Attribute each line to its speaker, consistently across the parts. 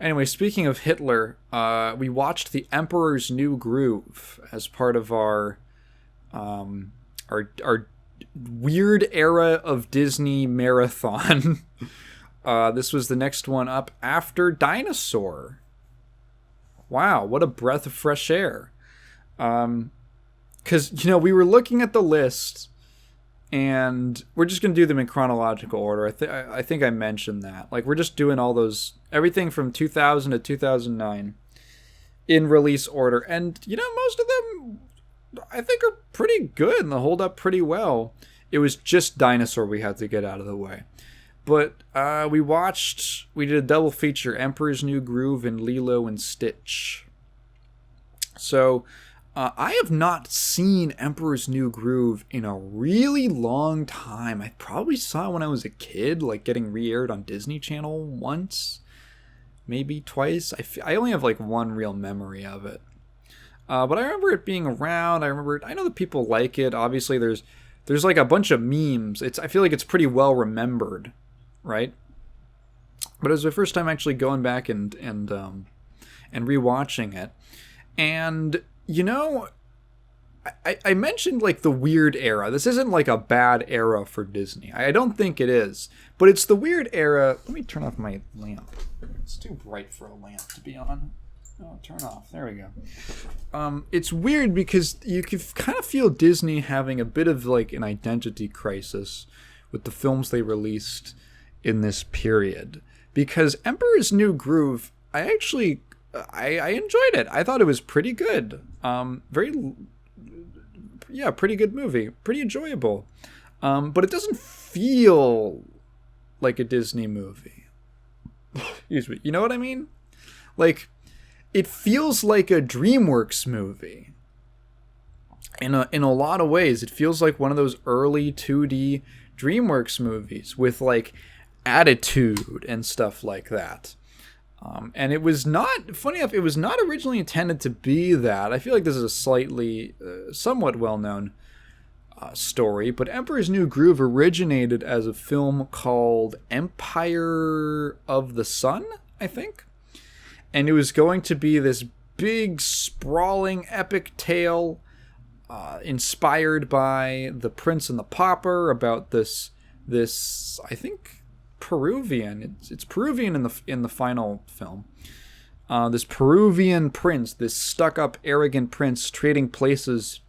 Speaker 1: Anyway, speaking of Hitler, we watched The Emperor's New Groove as part of our weird era of Disney marathon. This was the next one up after Dinosaur. Wow, what a breath of fresh air. Because, we were looking at the list, and we're just going to do them in chronological order. I think I mentioned that. Like, we're just doing all those, everything from 2000 to 2009 in release order. And, most of them I think are pretty good and they hold up pretty well. It was just Dinosaur we had to get out of the way. But we did a double feature, Emperor's New Groove and Lilo and Stitch. So, I have not seen Emperor's New Groove in a really long time. I probably saw it when I was a kid, like getting re-aired on Disney Channel once, maybe twice. I only have like one real memory of it. But I remember it being around. I know that people like it. Obviously, there's like a bunch of memes. I feel like it's pretty well remembered, right? But it was my first time actually going back and rewatching it. And I mentioned like the weird era. This isn't like a bad era for Disney. I don't think it is. But it's the weird era. Let me turn off my lamp. It's too bright for a lamp to be on. Oh, turn off. There we go. It's weird because you can kind of feel Disney having a bit of like an identity crisis with the films they released in this period. Because Emperor's New Groove, I enjoyed it. I thought it was pretty good. Pretty good movie. Pretty enjoyable. But it doesn't feel like a Disney movie. Excuse me. You know what I mean? Like, it feels like a DreamWorks movie. In a lot of ways, it feels like one of those early 2D DreamWorks movies with like attitude and stuff like that. And it was not, funny enough, it was not originally intended to be that. I feel like this is a slightly, somewhat well-known story, but Emperor's New Groove originated as a film called Empire of the Sun, I think. And it was going to be this big, sprawling, epic tale inspired by The Prince and the Pauper about this I think, Peruvian. It's Peruvian in the final film. This Peruvian prince, this stuck-up, arrogant prince, trading places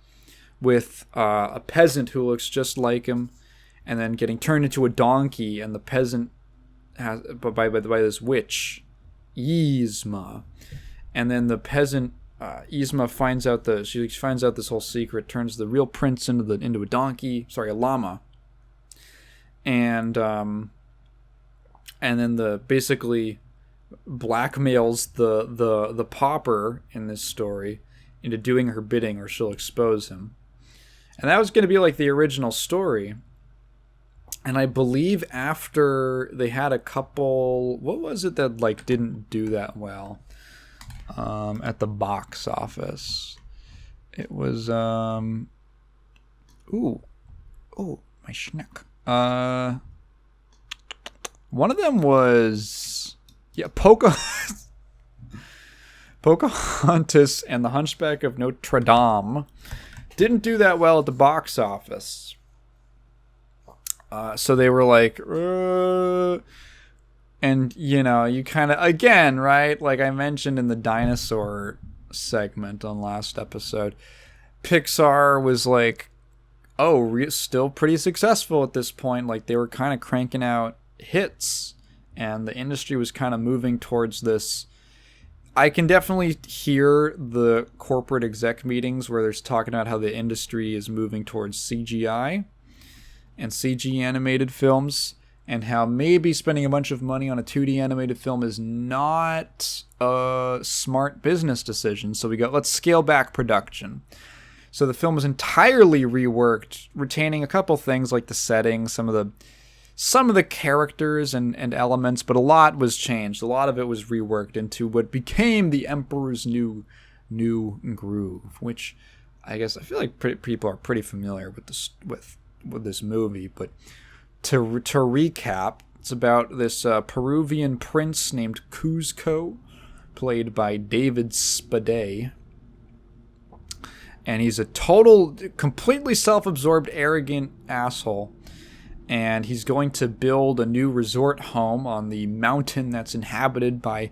Speaker 1: with a peasant who looks just like him, and then getting turned into a donkey. And the peasant has by this witch, Yzma, and then the peasant Yzma finds out this whole secret, turns the real prince into a donkey, a llama, and then basically blackmails the pauper in this story into doing her bidding, or she'll expose him. And that was going to be like the original story. And I believe after they had a couple, what was it that like didn't do that well at the box office? It was my schneck. One of them was Pocahontas and the Hunchback of Notre Dame didn't do that well at the box office. So they were like, and you kind of, again, right? Like I mentioned in the dinosaur segment on last episode, Pixar was like, still pretty successful at this point. Like they were kind of cranking out hits, and the industry was kind of moving towards this. I can definitely hear the corporate exec meetings where they're talking about how the industry is moving towards CGI and CG animated films, and how maybe spending a bunch of money on a 2D animated film is not a smart business decision. So let's scale back production. So the film was entirely reworked, retaining a couple things like the setting, some of the characters and elements, but a lot was changed. A lot of it was reworked into what became the Emperor's New Groove, which I feel like people are pretty familiar with this movie. But to recap, It's about this Peruvian prince named Kuzco, played by David Spade. And he's a completely self-absorbed, arrogant asshole. And he's going to build a new resort home on the mountain that's inhabited by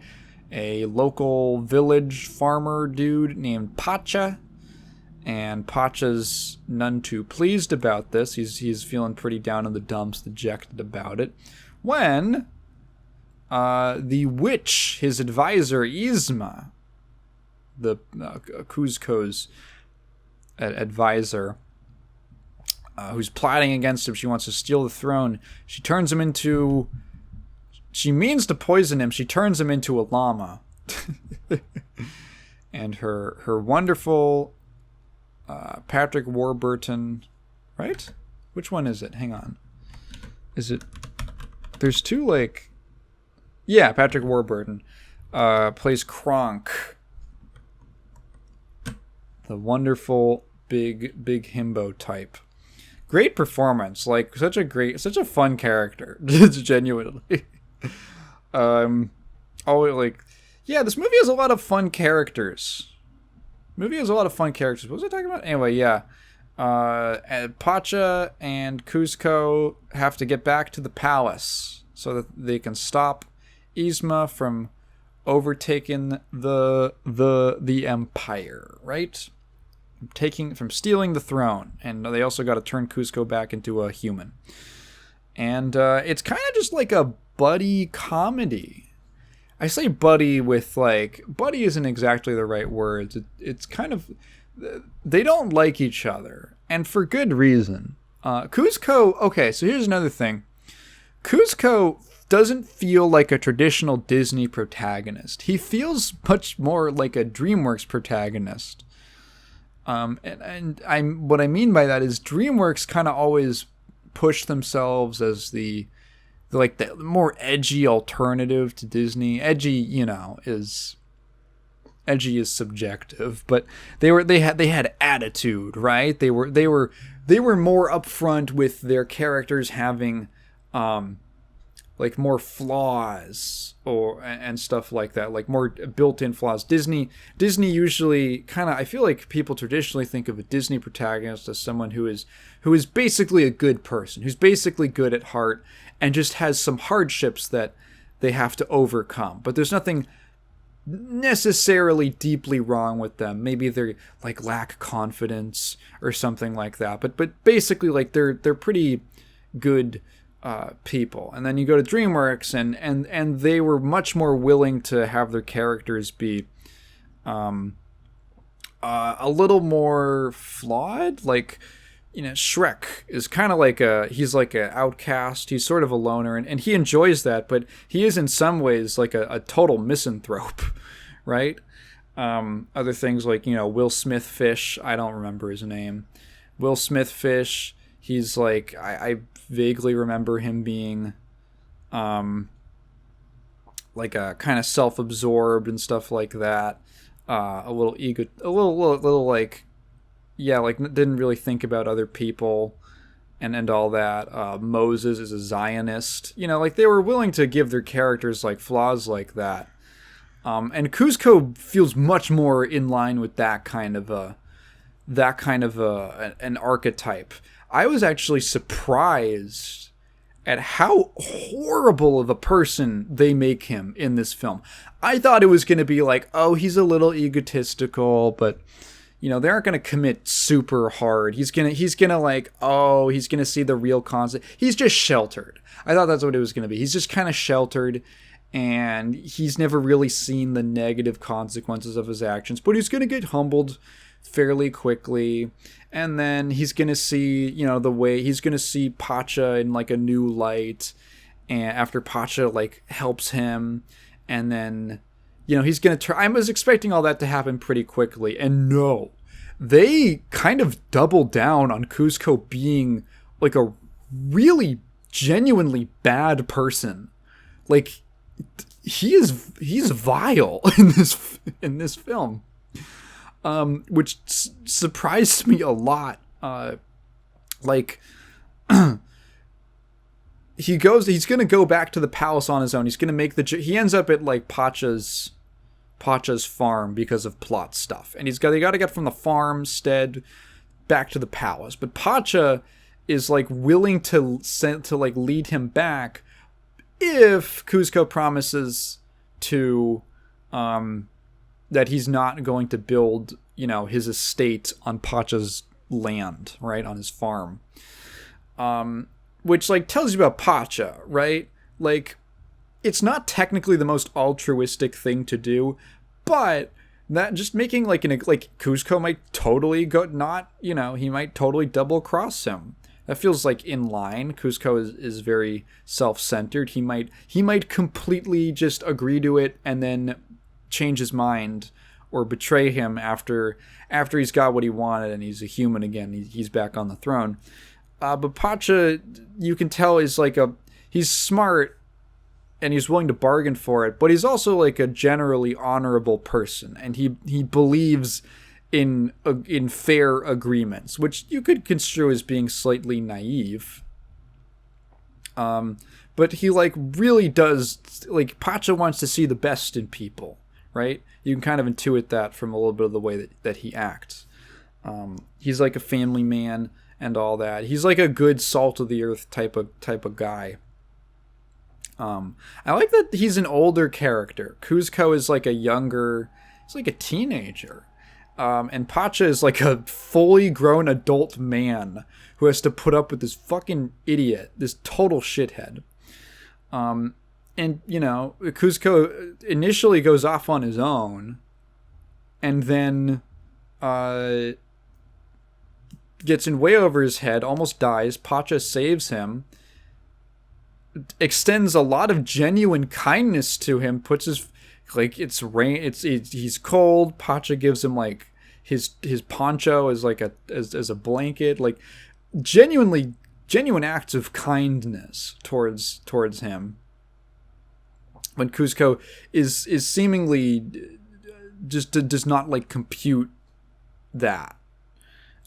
Speaker 1: a local village farmer dude named Pacha. And Pacha's none too pleased about this. He's feeling pretty down in the dumps, dejected about it. When the witch, his advisor, Yzma, the Kuzco's advisor, who's plotting against him, she wants to steal the throne. She means to poison him. She turns him into a llama. And her wonderful Patrick Warburton, right? Which one is it? Hang on. Is it... There's two, like... Yeah, Patrick Warburton plays Kronk. The wonderful big himbo type. Great performance. Like, such a fun character. Genuinely. Yeah, this movie has a lot of fun characters. What was I talking about? Anyway, yeah. And Pacha and Kuzco have to get back to the palace so that they can stop Yzma from overtaking the empire, right? From stealing the throne. And they also got to turn Kuzco back into a human. And it's kind of just like a buddy comedy. I say buddy with, like, buddy isn't exactly the right words. It's kind of, they don't like each other, and for good reason. Kuzco, okay, so here's another thing. Kuzco doesn't feel like a traditional Disney protagonist. He feels much more like a DreamWorks protagonist. What I mean by that is DreamWorks kind of always push themselves as the more edgy alternative to Disney. Edgy is subjective, but they had attitude, right? They were more upfront with their characters having like more flaws and stuff like that, like more built-in flaws. Disney usually kind of, I feel like people traditionally think of a Disney protagonist as someone who is basically a good person, who's basically good at heart, and just has some hardships that they have to overcome. But there's nothing necessarily deeply wrong with them. Maybe they're like lack confidence or something like that. But basically, like they're pretty good people. And then you go to DreamWorks, and they were much more willing to have their characters be a little more flawed. Like, Shrek is kind of like he's like an outcast. He's sort of a loner, and he enjoys that, but he is in some ways like a total misanthrope, right? Other things like, Will Smith Fish, I don't remember his name. Will Smith Fish, he's like, I vaguely remember him being like a kind of self-absorbed and stuff like that. A little like, yeah, like didn't really think about other people and all that. Moses is a Zionist. Like they were willing to give their characters like flaws like that. And Kuzco feels much more in line with that kind of an archetype. I was actually surprised at how horrible of a person they make him in this film. I thought it was going to be like, oh, he's a little egotistical, but they aren't going to commit super hard. He's gonna like, oh, he's gonna see the real concept. He's just sheltered. I thought that's what it was gonna be. He's just kind of sheltered, and he's never really seen the negative consequences of his actions. But he's gonna get humbled fairly quickly, and then he's gonna see, the way he's gonna see Pacha in like a new light, and after Pacha like helps him, and then he's going to turn... I was expecting all that to happen pretty quickly, and no. They kind of double down on Kuzco being, like, a really genuinely bad person. Like, he's vile in this film. Which surprised me a lot. he's going to go back to the palace on his own. He's going to make he ends up at like Pacha's farm because of plot stuff. And they got to get from the farmstead back to the palace. But Pacha is like willing to like lead him back if Kuzco promises to that he's not going to build, his estate on Pacha's land, right, on his farm. Which like tells you about Pacha, right? Like, it's not technically the most altruistic thing to do, but that just making like Kuzco might totally he might totally double cross him. That feels like in line. Kuzco is very self-centered. He might completely just agree to it and then change his mind or betray him after he's got what he wanted and he's a human again. He's back on the throne. But Pacha, you can tell, is like he's smart and he's willing to bargain for it, but he's also like a generally honorable person, and he believes in fair agreements, which you could construe as being slightly naive. But he like really does, like, Pacha wants to see the best in people, right? You can kind of intuit that from a little bit of the way that he acts. He's like a family man and all that. He's like a good salt of the earth type of guy. I like that he's an older character. Kuzco is like he's like a teenager. And Pacha is like a fully grown adult man who has to put up with this fucking idiot, this total shithead. And, Kuzco initially goes off on his own and then gets in way over his head, almost dies. Pacha saves him, extends a lot of genuine kindness to him, puts his, like, he's cold. Pacha gives him like his poncho as like as a blanket, like genuine acts of kindness towards him. When Kuzco is seemingly just does not like compute that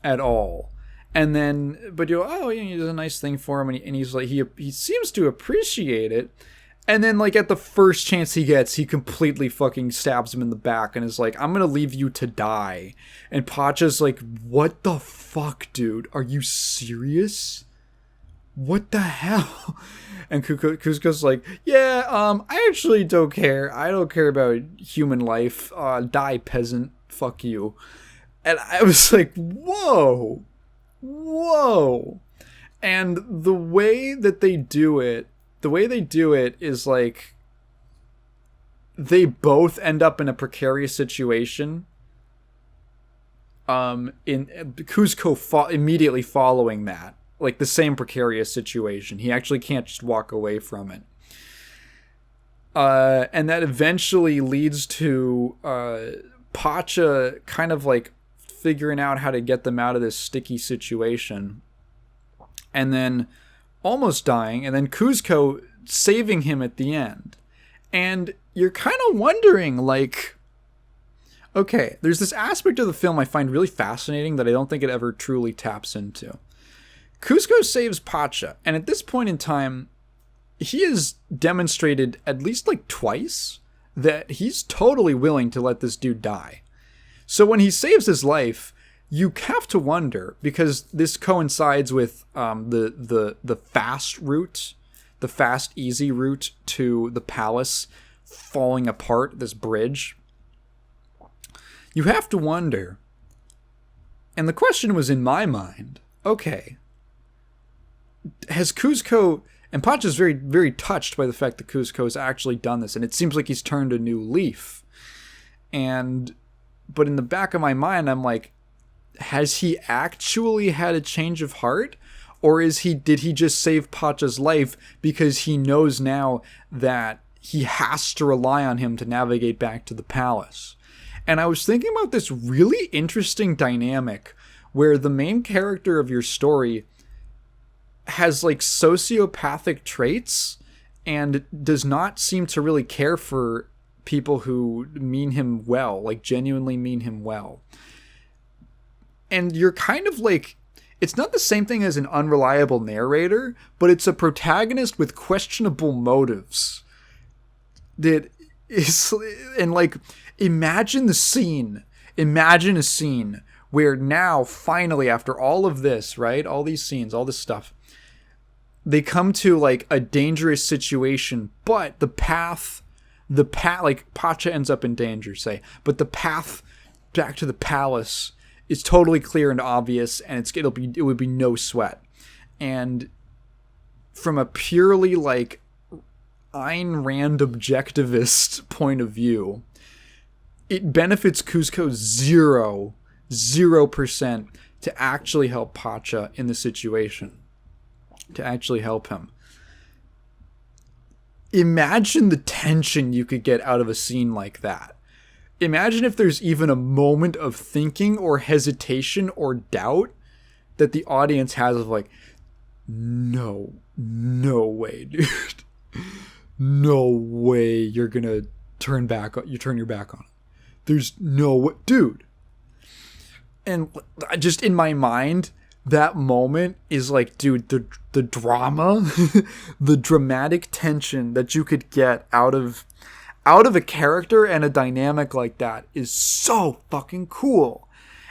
Speaker 1: at all. And then, but he does a nice thing for him, and he's like, he seems to appreciate it. And then, like, at the first chance he gets, he completely fucking stabs him in the back and is like, I'm gonna leave you to die. And Pacha's like, what the fuck, dude? Are you serious? What the hell? And Kuzco's like, yeah, I actually don't care. I don't care about human life. Die, peasant. Fuck you. And I was like, whoa. And the way they do it is like they both end up in a precarious situation. In Kuzco immediately following that, like the same precarious situation. He actually can't just walk away from it. And that eventually leads to Pacha kind of like figuring out how to get them out of this sticky situation. And then almost dying, and then Kuzco saving him at the end. And you're kind of wondering, like, okay, there's this aspect of the film I find really fascinating that I don't think it ever truly taps into. Kuzco saves Pacha, and at this point in time, he has demonstrated at least like twice that he's totally willing to let this dude die. So when he saves his life, you have to wonder, because this coincides with the fast route, the fast, easy route to the palace falling apart, this bridge. You have to wonder, and the question was in my mind, okay, has Kuzco, and Pacha's very, very touched by the fact that Kuzco has actually done this, and it seems like he's turned a new leaf. But in the back of my mind, I'm like, has he actually had a change of heart? Or did he just save Pacha's life because he knows now that he has to rely on him to navigate back to the palace? And I was thinking about this really interesting dynamic where the main character of your story has like sociopathic traits and does not seem to really care for people who mean him well, like genuinely mean him well. And you're kind of like, it's not the same thing as an unreliable narrator, but it's a protagonist with questionable motives. That is, and like, imagine a scene where now, finally, after all of this, right? All these scenes, all this stuff, they come to like a dangerous situation, but the path, like Pacha ends up in danger, say, but the path back to the palace is totally clear and obvious, and it would be no sweat. And from a purely like Ayn Rand objectivist point of view, it benefits Kuzco 0% to actually help Pacha in the situation, to actually help him. Imagine the tension you could get out of a scene like that. Imagine if there's even a moment of thinking or hesitation or doubt that the audience has of like, no way, dude. No way you're gonna turn your back on it. There's no way, dude. And just in my mind, that moment is like, dude, the drama, the dramatic tension that you could get out of a character and a dynamic like that is so fucking cool.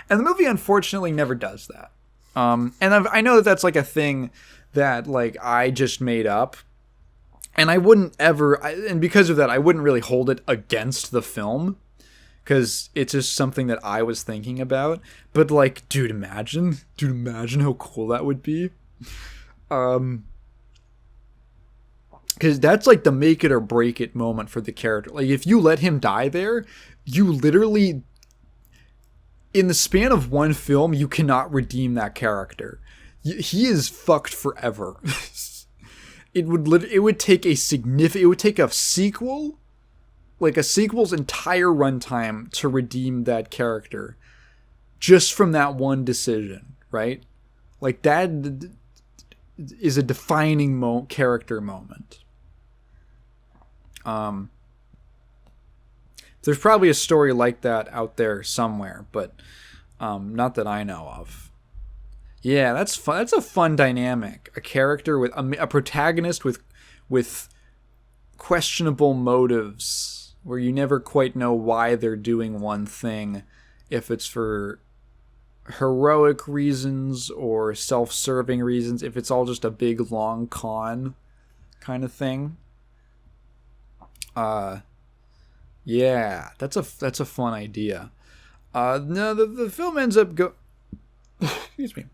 Speaker 1: And the movie unfortunately never does that. And I know that that's like a thing that like I just made up. And I wouldn't ever, and because of that, I wouldn't really hold it against the film, because it's just something that I was thinking about. But like, dude, imagine how cool that would be. Because that's like the make it or break it moment for the character. Like, if you let him die there, you literally, in the span of one film, you cannot redeem that character. He is fucked forever. It would take a sequel, like a sequel's entire runtime to redeem that character, just from that one decision, right? Like, that is a defining character moment. There's probably a story like that out there somewhere, but not that I know of. Yeah, that's fun. That's a fun dynamic. A character with a protagonist with questionable motives, where you never quite know why they're doing one thing, if it's for heroic reasons or self-serving reasons, if it's all just a big long con kind of thing. Yeah, that's a fun idea. No, the film ends up excuse me.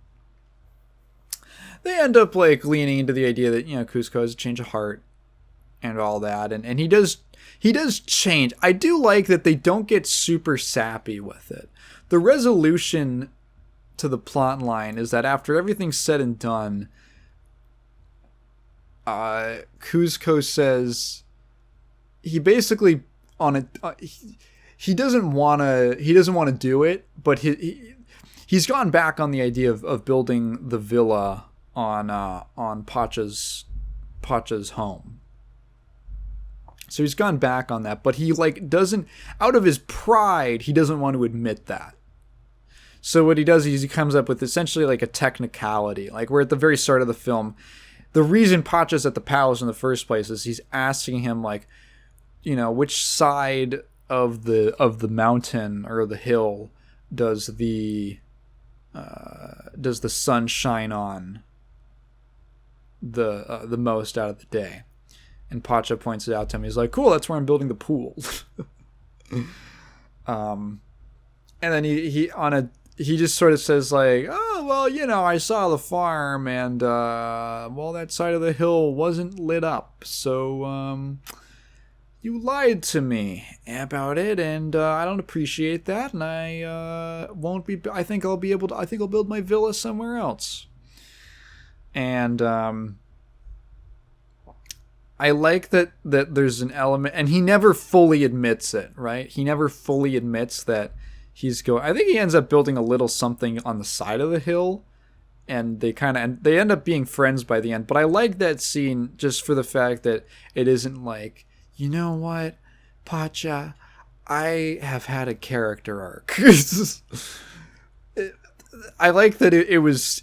Speaker 1: They end up like leaning into the idea that, you know, Kuzco has a change of heart and all that, and he does change. I do like that they don't get super sappy with it. The resolution to the plot line is that after everything's said and done, Kuzco says he basically he doesn't want to do it, but he's gone back on the idea of building the villa on Pacha's home. So he's gone back on that, but he like doesn't, out of his pride, he doesn't want to admit that. So what he does is he comes up with essentially like a technicality. Like, we're at the very start of the film. The reason Pacha's at the palace in the first place is he's asking him, like, you know, which side of the mountain or the hill does the sun shine on the most out of the day. And Pacha points it out to him. He's like, cool, that's where I'm building the pool. And then he just sort of says like, oh, well, you know, I saw the farm and, well, that side of the hill wasn't lit up. So, you lied to me about it, and I don't appreciate that, and I think I'll build my villa somewhere else. And I like that there's an element, and he never fully admits it, right? He never fully admits that I think he ends up building a little something on the side of the hill, and they end up being friends by the end. But I like that scene just for the fact that it isn't like, you know what, Pacha, I have had a character arc. I like that it was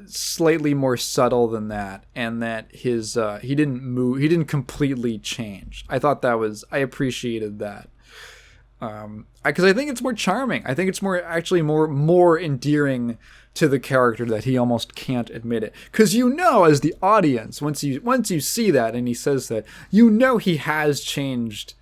Speaker 1: slightly more subtle than that, and that his he didn't move, he didn't completely change. I thought that was, I appreciated that, because I think it's more charming. I think it's more endearing to the character that he almost can't admit it, because as the audience, once you see that and he says that, he has changed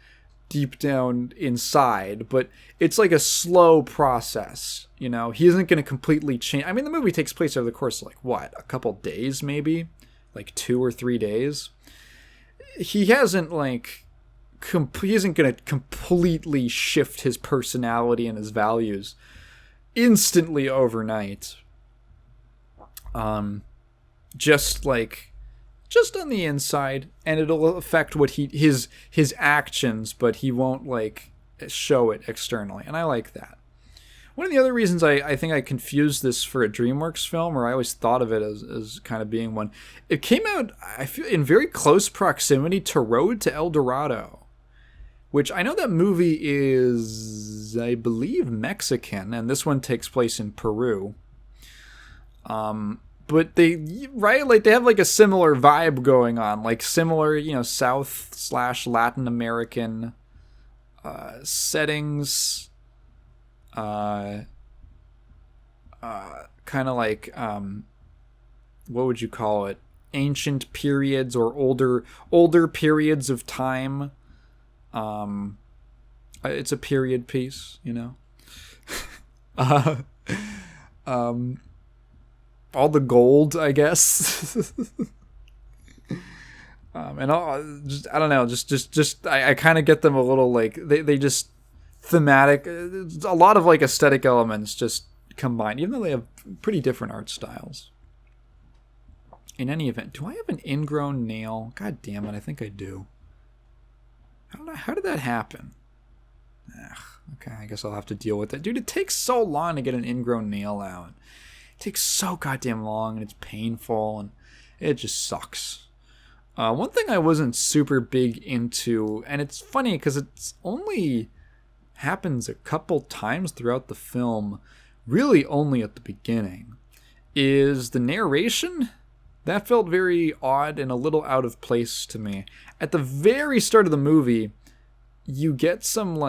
Speaker 1: deep down inside, but it's like a slow process. He isn't going to completely change. I mean, the movie takes place over the course of a couple days, maybe 2 or 3 days. He hasn't he isn't going to completely shift his personality and his values instantly overnight. Just on the inside, and it'll affect what his actions, but he won't show it externally, and I like that. One of the other reasons I think I confused this for a DreamWorks film, or I always thought of it as kind of being one, it came out, I feel, in very close proximity to Road to El Dorado, which I know that movie is, I believe, Mexican, and this one takes place in Peru. But they have a similar vibe going on, similar, South/Latin American settings, kind of what would you call it? Ancient periods or older periods of time. It's a period piece, all the gold, I guess. And I don't know, I kind of get them a little they just thematic, a lot of aesthetic elements just combined, even though they have pretty different art styles. In any event, do I have an ingrown nail? God damn it, I think I do. I don't know, how did that happen? Okay, I guess I'll have to deal with it. Dude, it takes so long to get an ingrown nail out. It takes so goddamn long, and it's painful, and it just sucks. One thing I wasn't super big into, and it's funny because it's only happens a couple times throughout the film, really only at the beginning, is the narration. That felt very odd and a little out of place to me. At the very start of the movie, you get some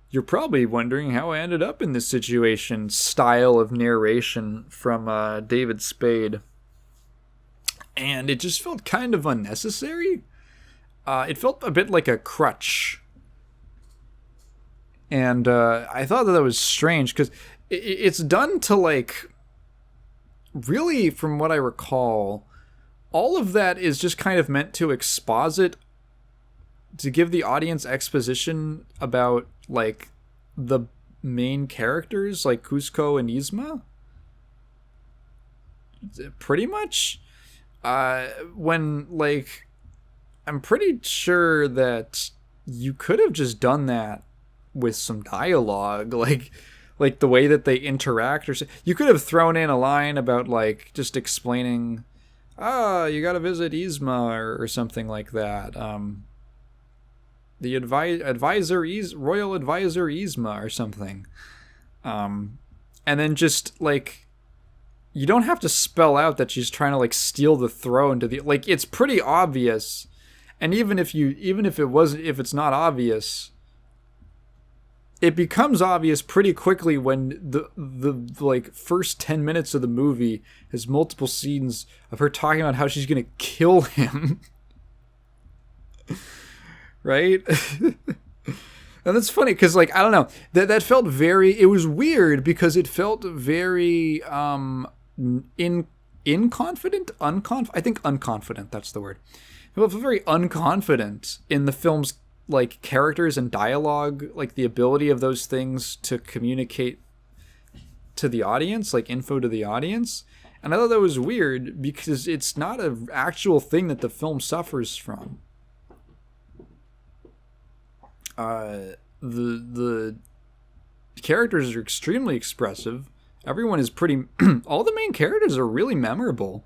Speaker 1: you're probably wondering how I ended up in this situation style of narration from David Spade. And it just felt kind of unnecessary. It felt a bit like a crutch. And I thought that was strange because it's done to really, from what I recall, all of that is just kind of meant to exposit, to give the audience exposition about the main characters, Kuzco and Yzma. Pretty much. When I'm pretty sure that you could have just done that with some dialogue, like the way that they interact, or you could have thrown in a line about just explaining, you gotta visit Yzma or something like that. The royal advisor Yzma or something. And then just you don't have to spell out that she's trying to steal the throne to the it's pretty obvious. And even if it's not obvious, it becomes obvious pretty quickly when the first 10 minutes of the movie has multiple scenes of her talking about how she's gonna kill him. Right? And that's funny because I don't know, that felt very, it was weird because it felt very unconfident, that's the word. It felt very unconfident in the film's characters and dialogue, the ability of those things to communicate to the audience, info to the audience. And I thought that was weird because it's not an actual thing that the film suffers from. The characters are extremely expressive. Everyone is pretty. All the main characters are really memorable.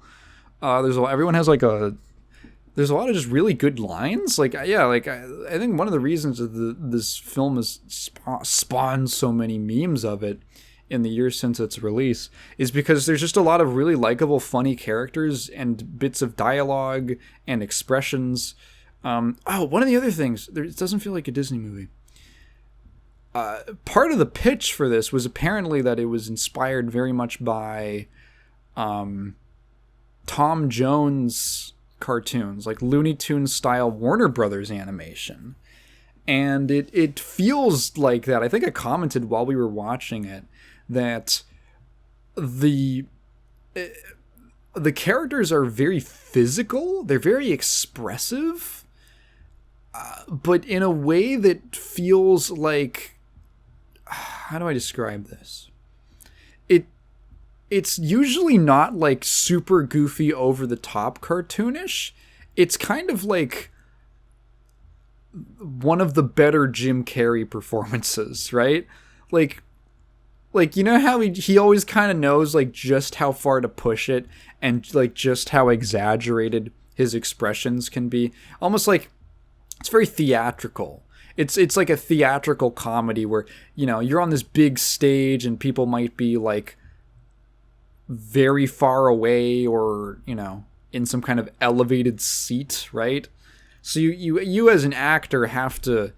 Speaker 1: Everyone has there's a lot of just really good lines. I think one of the reasons that this film has spawned so many memes of it in the years since its release, is because there's just a lot of really likable, funny characters and bits of dialogue and expressions. One of the other things, it doesn't feel like a Disney movie. Part of the pitch for this was apparently that it was inspired very much by Tom Jones cartoons, like Looney Tunes style Warner Brothers animation. And it feels like that. I think I commented while we were watching it that the characters are very physical. They're very expressive, but in a way that feels like, how do I describe this? It's usually not like super goofy, over the top cartoonish. It's kind of like one of the better Jim Carrey performances, right? Like you know how he always kind of knows like just how far to push it and like just how exaggerated his expressions can be. Almost like it's very theatrical. It's like a theatrical comedy where, you know, you're on this big stage and people might be like very far away or, you know, in some kind of elevated seat, right? So you as an actor have to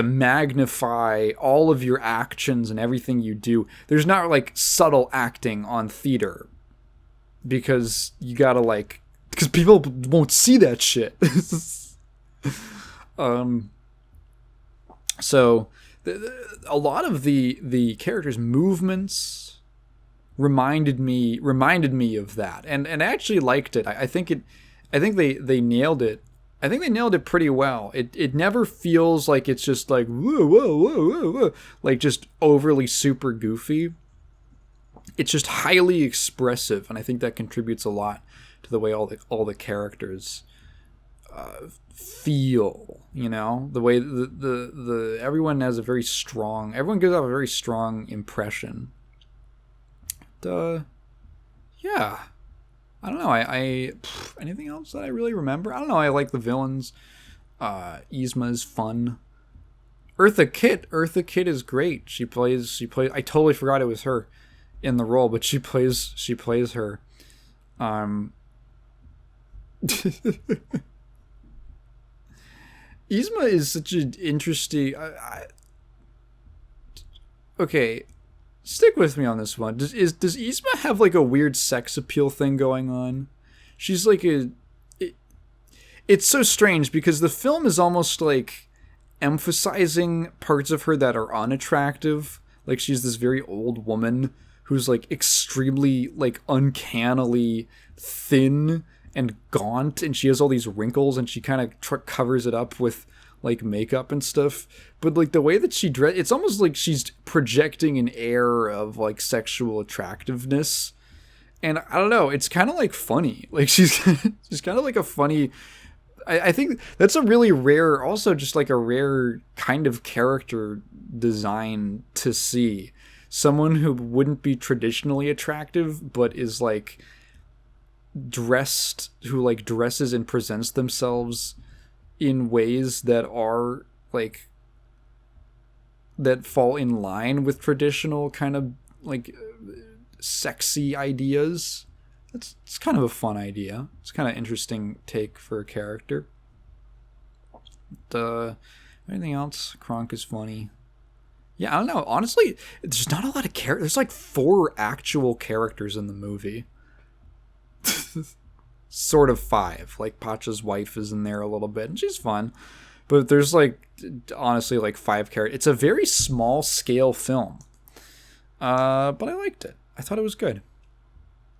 Speaker 1: magnify all of your actions and everything you do. There's not like subtle acting on theater because you gotta like, because people won't see that shit. So a lot of the characters' movements reminded me of that, and I actually liked it. I think they nailed it. I think they nailed it pretty well. It never feels like it's just like whoa, whoa, whoa, whoa, whoa, like just overly super goofy. It's just highly expressive, and I think that contributes a lot to the way all the characters feel. You know, the way the everyone gives off a very strong impression. Yeah. I don't know. I anything else that I really remember? I don't know. I like the villains. Yzma is fun. Eartha Kitt is great. She plays. I totally forgot it was her in the role, but she plays her. Yzma is such an interesting. Okay. Stick with me on this one. Does Yzma have like a weird sex appeal thing going on? She's like it's so strange because the film is almost like emphasizing parts of her that are unattractive. Like she's this very old woman who's like extremely like uncannily thin and gaunt, and she has all these wrinkles, and she kind of covers it up with like makeup and stuff. But like the way that she dress, it's almost like she's projecting an air of like sexual attractiveness. And I don't know, it's kind of like funny. Like she's kind of like a funny. I think that's a really rare, also just like a rare kind of character design to see. Someone who wouldn't be traditionally attractive, but is like who like dresses and presents themselves in ways that are like that fall in line with traditional kind of like sexy ideas. It's kind of a fun idea. It's kind of interesting take for a character. Anything else? Kronk is funny. Yeah, I don't know. Honestly, there's not a lot of characters. There's like 4 actual characters in the movie. Sort of 5. Like Pacha's wife is in there a little bit, and she's fun. But there's like honestly like 5 characters. It's a very small scale film. But I liked it. I thought it was good.